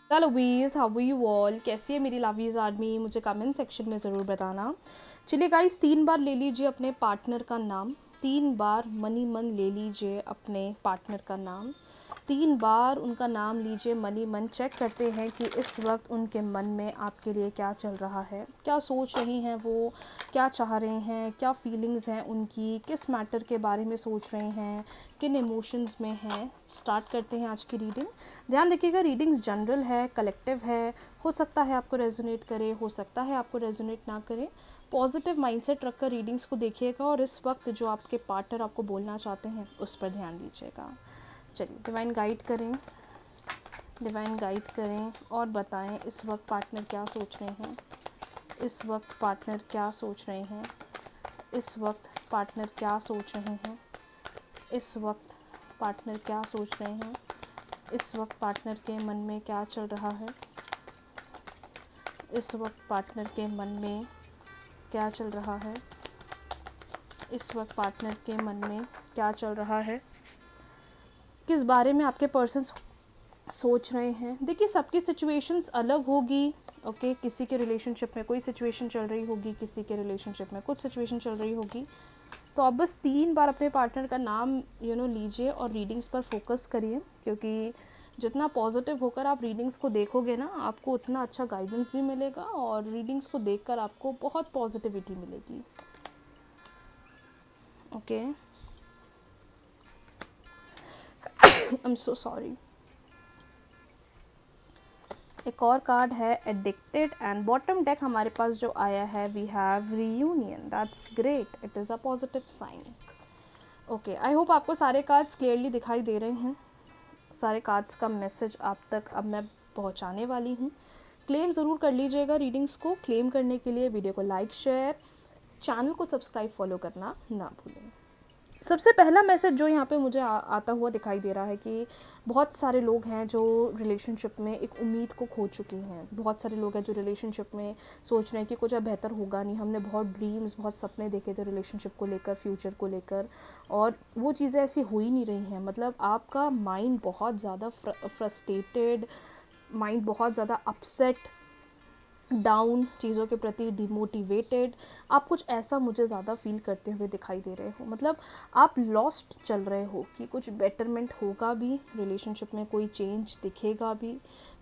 Hello वीज़, how are you all? कैसी है मेरी लवीज़ आर्मी? मुझे कमेंट सेक्शन में ज़रूर बताना। चलिए गाइस, 3 बार ले लीजिए अपने पार्टनर का नाम। 3 बार मनी मन ले लीजिए अपने पार्टनर का नाम। 3 बार उनका नाम लीजिए मनी मन। चेक करते हैं कि इस वक्त उनके मन में आपके लिए क्या चल रहा है, क्या सोच रही हैं वो, क्या चाह रहे हैं, क्या फीलिंग्स हैं उनकी, किस मैटर के बारे में सोच रहे हैं, किन इमोशंस में हैं। स्टार्ट करते हैं आज की रीडिंग। ध्यान रखिएगा, रीडिंग्स जनरल है, कलेक्टिव है। हो सकता है आपको रेजोनेट करे, हो सकता है आपको रेजोनेट ना करे। पॉजिटिव माइंडसेट रखकर रीडिंग्स को देखिएगा और इस वक्त जो आपके पार्टनर आपको बोलना चाहते हैं उस पर ध्यान दीजिएगा। चलिए, डिवाइन गाइड करें, डिवाइन गाइड करें और बताएं इस वक्त पार्टनर क्या सोच रहे हैं। इस वक्त पार्टनर क्या सोच रहे हैं। इस वक्त पार्टनर क्या सोच रहे हैं। इस वक्त पार्टनर क्या सोच रहे हैं। इस वक्त पार्टनर के मन में क्या चल रहा है। इस वक्त पार्टनर के मन में क्या चल रहा है। इस वक्त पार्टनर के मन में क्या चल रहा है। किस बारे में आपके पर्सन सोच रहे हैं। देखिए, सबकी सिचुएशंस अलग होगी। ओके, किसी के रिलेशनशिप में कोई सिचुएशन चल रही होगी, किसी के रिलेशनशिप में कुछ सिचुएशन चल रही होगी। तो आप बस 3 बार अपने पार्टनर का नाम लीजिए और रीडिंग्स पर फोकस करिए, क्योंकि जितना पॉजिटिव होकर आप रीडिंग्स को देखोगे ना, आपको उतना अच्छा गाइडेंस भी मिलेगा और रीडिंग्स को देखकर आपको बहुत पॉजिटिविटी मिलेगी। Okay, I am so sorry. एक और कार्ड है एडिक्टेड एंड बॉटम डेक हमारे पास जो आया है, we have reunion. That's great, it is a positive sign. Okay, I hope आपको सारे कार्ड्स क्लियरली दिखाई दे रहे हैं। सारे कार्ड्स का मैसेज आप तक अब मैं पहुंचाने वाली हूं। क्लेम ज़रूर कर लीजिएगा रीडिंग्स को। क्लेम करने के लिए वीडियो को लाइक, शेयर, चैनल को सब्सक्राइब, फॉलो करना ना भूलें। सबसे पहला मैसेज जो यहाँ पे मुझे आता हुआ दिखाई दे रहा है कि बहुत सारे लोग हैं जो रिलेशनशिप में एक उम्मीद को खो चुके हैं। बहुत सारे लोग हैं जो रिलेशनशिप में सोच रहे हैं कि कुछ अब बेहतर होगा नहीं। हमने बहुत ड्रीम्स, बहुत सपने देखे थे रिलेशनशिप को लेकर, फ्यूचर को लेकर, और वो चीज़ें ऐसी हो ही नहीं रही हैं। मतलब आपका माइंड बहुत ज़्यादा फ्रस्ट्रेटेड, माइंड बहुत ज़्यादा अपसेट, डाउन, चीज़ों के प्रति डिमोटिवेटेड, आप कुछ ऐसा मुझे ज़्यादा फील करते हुए दिखाई दे रहे हो। मतलब आप लॉस्ट चल रहे हो कि कुछ बेटरमेंट होगा भी, रिलेशनशिप में कोई चेंज दिखेगा भी,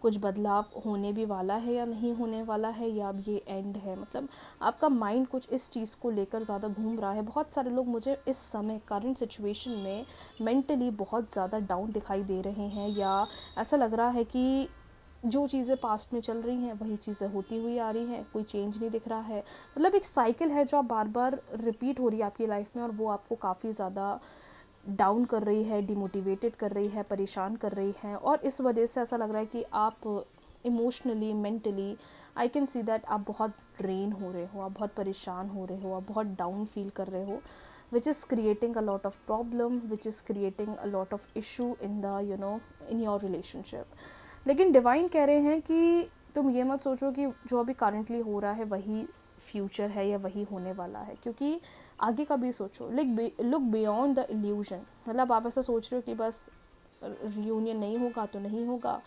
कुछ बदलाव होने भी वाला है या नहीं होने वाला है, या अब ये एंड है। मतलब आपका माइंड कुछ इस चीज़ को लेकर ज़्यादा घूम रहा है। बहुत सारे लोग मुझे इस समय करंट सिचुएशन में मेंटली बहुत ज़्यादा डाउन दिखाई दे रहे हैं, या ऐसा लग रहा है कि जो चीज़ें पास्ट में चल रही हैं वही चीज़ें होती हुई आ रही हैं, कोई चेंज नहीं दिख रहा है। मतलब एक साइकिल है जो बार बार रिपीट हो रही है आपकी लाइफ में, और वो आपको काफ़ी ज़्यादा डाउन कर रही है, डिमोटिवेटेड कर रही है, परेशान कर रही है। और इस वजह से ऐसा लग रहा है कि आप emotionally, mentally, I can see that आप बहुत ड्रेन हो रहे हो, आप बहुत परेशान हो रहे हो, आप बहुत डाउन फील कर रहे हो, which is creating a lot of problem, which is creating a lot of issue in the in your relationship. लेकिन डिवाइन कह रहे हैं कि तुम ये मत सोचो कि जो अभी करंटली हो रहा है वही फ्यूचर है या वही होने वाला है, क्योंकि आगे का भी सोचो। Look beyond the illusion. मतलब आप ऐसा सोच रहे हो कि बस रियूनियन नहीं होगा तो नहीं होगा,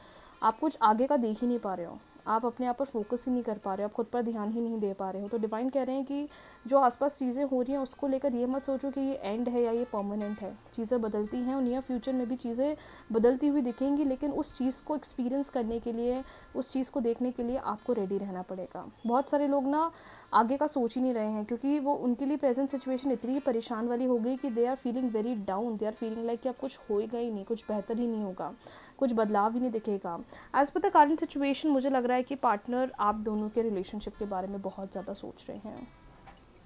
आप कुछ आगे का देख ही नहीं पा रहे हो, आप अपने आप पर फोकस ही नहीं कर पा रहे हो, आप खुद पर ध्यान ही नहीं दे पा रहे हो। तो डिवाइन कह रहे हैं कि जो आसपास चीज़ें हो रही हैं उसको लेकर ये मत सोचो कि ये एंड है या ये परमानेंट है। चीज़ें बदलती हैं और नियर फ्यूचर में भी चीज़ें बदलती हुई दिखेंगी, लेकिन उस चीज़ को एक्सपीरियंस करने के लिए, उस चीज़ को देखने के लिए आपको रेडी रहना पड़ेगा। बहुत सारे लोग ना आगे का सोच ही नहीं रहे हैं, क्योंकि वो उनके लिए प्रेजेंट सिचुएशन इतनी परेशान वाली हो गई कि they are feeling very down, they are feeling like कि अब कुछ होएगा ही नहीं, कुछ बेहतर ही नहीं होगा, कुछ बदलाव ही नहीं दिखेगा। As per the current situation मुझे लग रहा है कि पार्टनर आप दोनों के रिलेशनशिप के बारे में बहुत ज़्यादा सोच रहे हैं।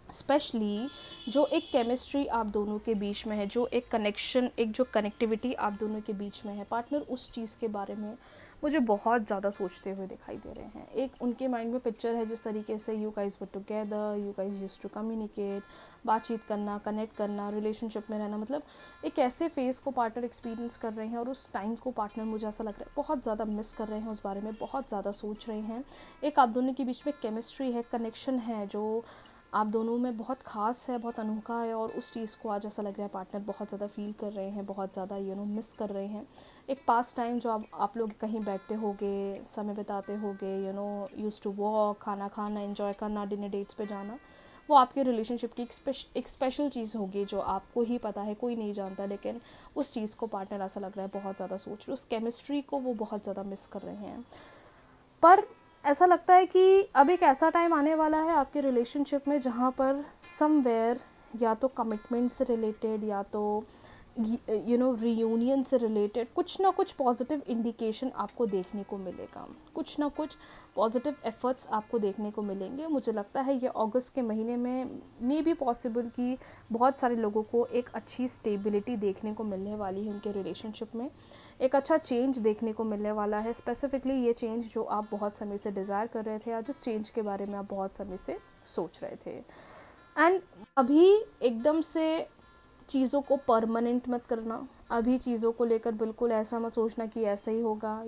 स्पेशली जो एक केमिस्ट्री आप दोनों के बीच में है, जो एक कनेक्शन, एक जो कनेक्टिविटी आप दोनों के बीच में है, पार्टनर उस चीज़ के बारे में मुझे बहुत ज़्यादा सोचते हुए दिखाई दे रहे हैं। एक उनके माइंड में पिक्चर है जिस तरीके से you guys were together, you guys used to communicate, बातचीत करना, कनेक्ट करना, रिलेशनशिप में रहना। मतलब एक ऐसे फेज़ को पार्टनर एक्सपीरियंस कर रहे हैं, और उस टाइम को पार्टनर, मुझे ऐसा लग रहा है, बहुत ज़्यादा मिस कर रहे हैं, उस बारे में बहुत ज़्यादा सोच रहे हैं। एक आप दोनों के बीच में केमिस्ट्री है, कनेक्शन है, जो आप दोनों में बहुत ख़ास है, बहुत अनोखा है, और उस चीज़ को आज ऐसा लग रहा है पार्टनर बहुत ज़्यादा फील कर रहे हैं, बहुत ज़्यादा मिस कर रहे हैं। एक पास टाइम जो आप लोग कहीं बैठते होगे, समय बिताते होगे, यूज़ टू वॉक, खाना खाना, एंजॉय करना, डिनर डेट्स पे जाना, वो आपके रिलेशनशिप की एक स्पेशल चीज़ होगी जो आपको ही पता है, कोई नहीं जानता, लेकिन उस चीज़ को पार्टनर ऐसा लग रहा है बहुत ज़्यादा सोच रहे, उस केमिस्ट्री को वो बहुत ज़्यादा मिस कर रहे हैं। पर ऐसा लगता है कि अब एक ऐसा टाइम आने वाला है आपके रिलेशनशिप में जहाँ पर समवेयर या तो कमिटमेंट से रिलेटेड या तो रीयूनियन से रिलेटेड कुछ ना कुछ पॉजिटिव इंडिकेशन आपको देखने को मिलेगा, कुछ ना कुछ पॉजिटिव एफर्ट्स आपको देखने को मिलेंगे। मुझे लगता है ये अगस्त के महीने में मे बी पॉसिबल कि बहुत सारे लोगों को एक अच्छी स्टेबिलिटी देखने को मिलने वाली है उनके रिलेशनशिप में, एक अच्छा चेंज देखने को मिलने वाला है। स्पेसिफिकली ये चेंज जो आप बहुत समय से डिज़ायर कर रहे थे या जिस चेंज के बारे में आप बहुत समय से सोच रहे थे। एंड अभी एकदम से चीज़ों को परमानेंट मत करना, अभी चीज़ों को लेकर बिल्कुल ऐसा मत सोचना कि ऐसा ही होगा,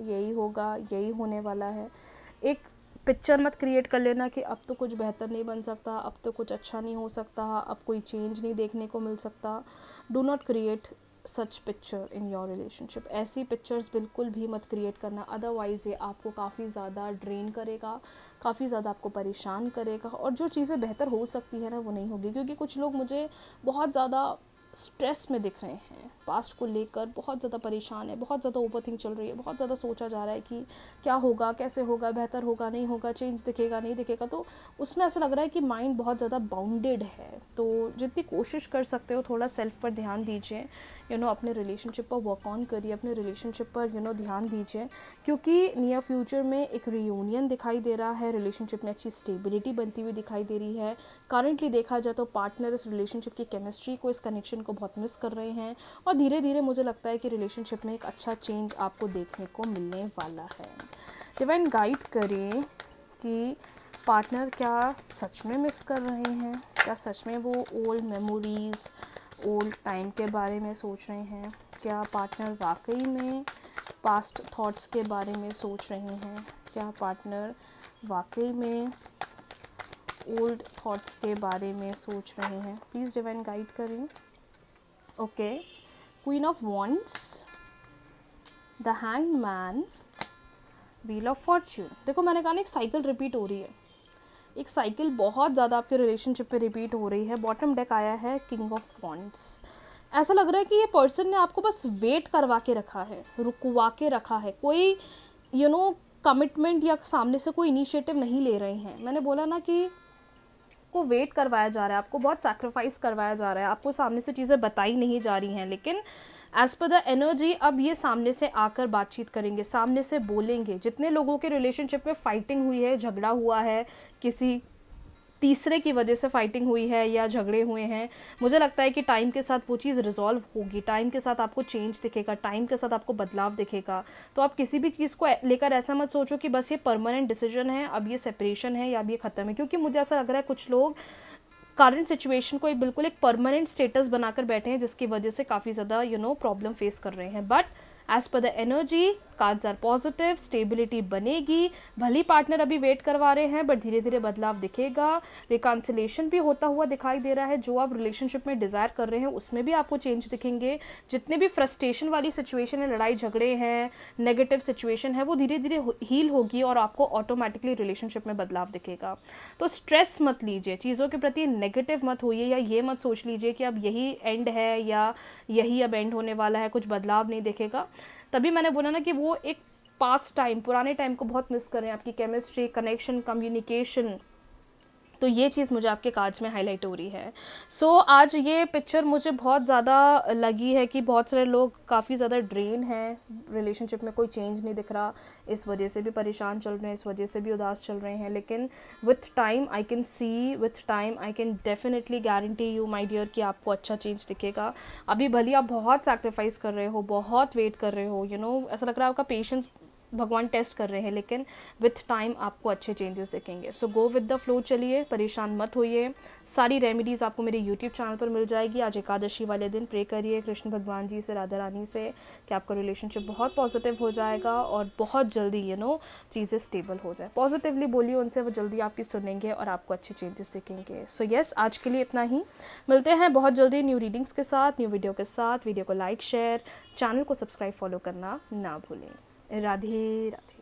यही होने वाला है। एक पिक्चर मत क्रिएट कर लेना कि अब तो कुछ बेहतर नहीं बन सकता, अब तो कुछ अच्छा नहीं हो सकता, अब कोई चेंज नहीं देखने को मिल सकता। Do not create such picture in your relationship. ऐसी पिक्चर्स बिल्कुल भी मत क्रिएट करना, अदरवाइज़ ये आपको काफ़ी ज़्यादा ड्रेन करेगा, काफ़ी ज़्यादा आपको परेशान करेगा, और जो चीज़ें बेहतर हो सकती है ना वो नहीं होगी। क्योंकि कुछ लोग मुझे बहुत ज़्यादा स्ट्रेस में दिख रहे हैं, पास्ट को लेकर बहुत ज़्यादा परेशान है, बहुत ज़्यादा ओवरथिंक चल रही है, बहुत ज़्यादा सोचा जा रहा है कि क्या होगा, कैसे होगा, बेहतर होगा, नहीं होगा, चेंज दिखेगा, नहीं दिखेगा। तो उसमें ऐसा लग रहा है कि माइंड बहुत ज़्यादा बाउंडेड है। तो जितनी कोशिश कर सकते हो थोड़ा सेल्फ पर ध्यान दीजिए, अपने रिलेशनशिप पर वर्क ऑन करिए, अपने रिलेशनशिप पर ध्यान दीजिए, क्योंकि नियर फ्यूचर में एक रियूनियन दिखाई दे रहा है, रिलेशनशिप में अच्छी स्टेबिलिटी बनती हुई दिखाई दे रही है। करंटली देखा जाए तो पार्टनर इस रिलेशनशिप की केमिस्ट्री को, इस कनेक्शन को बहुत मिस कर रहे हैं, और धीरे धीरे मुझे लगता है कि रिलेशनशिप में एक अच्छा चेंज आपको देखने को मिलने वाला है। डिवाइन गाइड करें कि पार्टनर क्या सच में मिस कर रहे हैं, क्या सच में वो ओल्ड मेमोरीज़, ओल्ड टाइम के बारे में सोच रहे हैं, क्या पार्टनर वाकई में पास्ट थॉट्स के बारे में सोच रहे हैं, क्या पार्टनर वाकई में ओल्ड थॉट्स के बारे में सोच रहे हैं। प्लीज़ डिवाइन गाइड करें। Okay, queen of wands, the hanged man, wheel of Fortune. देखो मैंने कहा ना एक साइकिल रिपीट हो रही है, एक साइकिल बहुत ज़्यादा आपके रिलेशनशिप पे रिपीट हो रही है। बॉटम डेक आया है किंग ऑफ वॉन्ड्स। ऐसा लग रहा है कि ये पर्सन ने आपको बस वेट करवा के रखा है, रुकवा के रखा है, कोई कमिटमेंट या सामने से कोई इनिशिएटिव नहीं ले रहे हैं। मैंने बोला ना कि को वेट करवाया जा रहा है, आपको बहुत सैक्रिफाइस करवाया जा रहा है, आपको सामने से चीज़ें बताई नहीं जा रही हैं, लेकिन एज पर द एनर्जी अब ये सामने से आकर बातचीत करेंगे, सामने से बोलेंगे। जितने लोगों के रिलेशनशिप में फाइटिंग हुई है, झगड़ा हुआ है, किसी तीसरे की वजह से फाइटिंग हुई है या झगड़े हुए हैं, मुझे लगता है कि टाइम के साथ वो चीज़ रिजॉल्व होगी, टाइम के साथ आपको चेंज दिखेगा, टाइम के साथ आपको बदलाव दिखेगा। तो आप किसी भी चीज़ को लेकर ऐसा मत सोचो कि बस ये परमानेंट डिसीजन है, अब ये सेपरेशन है या अब ये ख़त्म है। क्योंकि मुझे ऐसा लग रहा है कुछ लोग करंट सिचुएशन को बिल्कुल एक परमानेंट स्टेटस बनाकर बैठे हैं, जिसकी वजह से काफ़ी ज़्यादा प्रॉब्लम फेस कर रहे हैं। But as per the energy cards are positive, stability बनेगी। भली पार्टनर अभी वेट करवा रहे हैं, बट धीरे धीरे बदलाव दिखेगा, रिकॉन्सिलेशन भी होता हुआ दिखाई दे रहा है। जो आप रिलेशनशिप में डिज़ायर कर रहे हैं उसमें भी आपको चेंज दिखेंगे। जितने भी फ्रस्ट्रेशन वाली सिचुएशन है, लड़ाई झगड़े हैं, नेगेटिव सिचुएशन है, वो धीरे धीरे हील होगी और आपको ऑटोमेटिकली रिलेशनशिप में बदलाव दिखेगा। तो स्ट्रेस मत लीजिए, चीज़ों के प्रति नेगेटिव मत होइए, या ये मत सोच लीजिए कि अब यही एंड है या यही अब एंड होने वाला है, कुछ बदलाव नहीं दिखेगा। तभी मैंने बोला ना कि वो एक पास्ट टाइम, पुराने टाइम को बहुत मिस कर रहे हैं, आपकी केमिस्ट्री, कनेक्शन, कम्युनिकेशन। तो ये चीज़ मुझे आपके कार्ड्स में हाईलाइट हो रही है। सो आज ये पिक्चर मुझे बहुत ज़्यादा लगी है कि बहुत सारे लोग काफ़ी ज़्यादा ड्रेन हैं, रिलेशनशिप में कोई चेंज नहीं दिख रहा, इस वजह से भी परेशान चल रहे हैं, इस वजह से भी उदास चल रहे हैं। लेकिन with time I can see, with time I can definitely guarantee you my dear कि आपको अच्छा चेंज दिखेगा। अभी भले आप बहुत सैक्रिफाइस कर रहे हो, बहुत वेट कर रहे हो, ऐसा लग रहा है आपका पेशेंस भगवान टेस्ट कर रहे हैं, लेकिन विथ टाइम आपको अच्छे चेंजेस दिखेंगे। सो गो विद द फ्लो, चलिए परेशान मत होइए। सारी रेमेडीज़ आपको मेरे यूट्यूब चैनल पर मिल जाएगी। आज एकादशी वाले दिन प्रे करिए कृष्ण भगवान जी से, राधा रानी से, कि आपका रिलेशनशिप बहुत पॉजिटिव हो जाएगा और बहुत जल्दी चीज़ें स्टेबल हो जाए। पॉजिटिवली बोलिए उनसे, वो जल्दी आपकी सुनेंगे और आपको अच्छे चेंजेस दिखेंगे। सो येस, आज के लिए इतना ही। मिलते हैं बहुत जल्दी न्यू रीडिंग्स के साथ, न्यू वीडियो के साथ। वीडियो को लाइक, शेयर, चैनल को सब्सक्राइब, फॉलो करना ना भूलें। राधे राधे।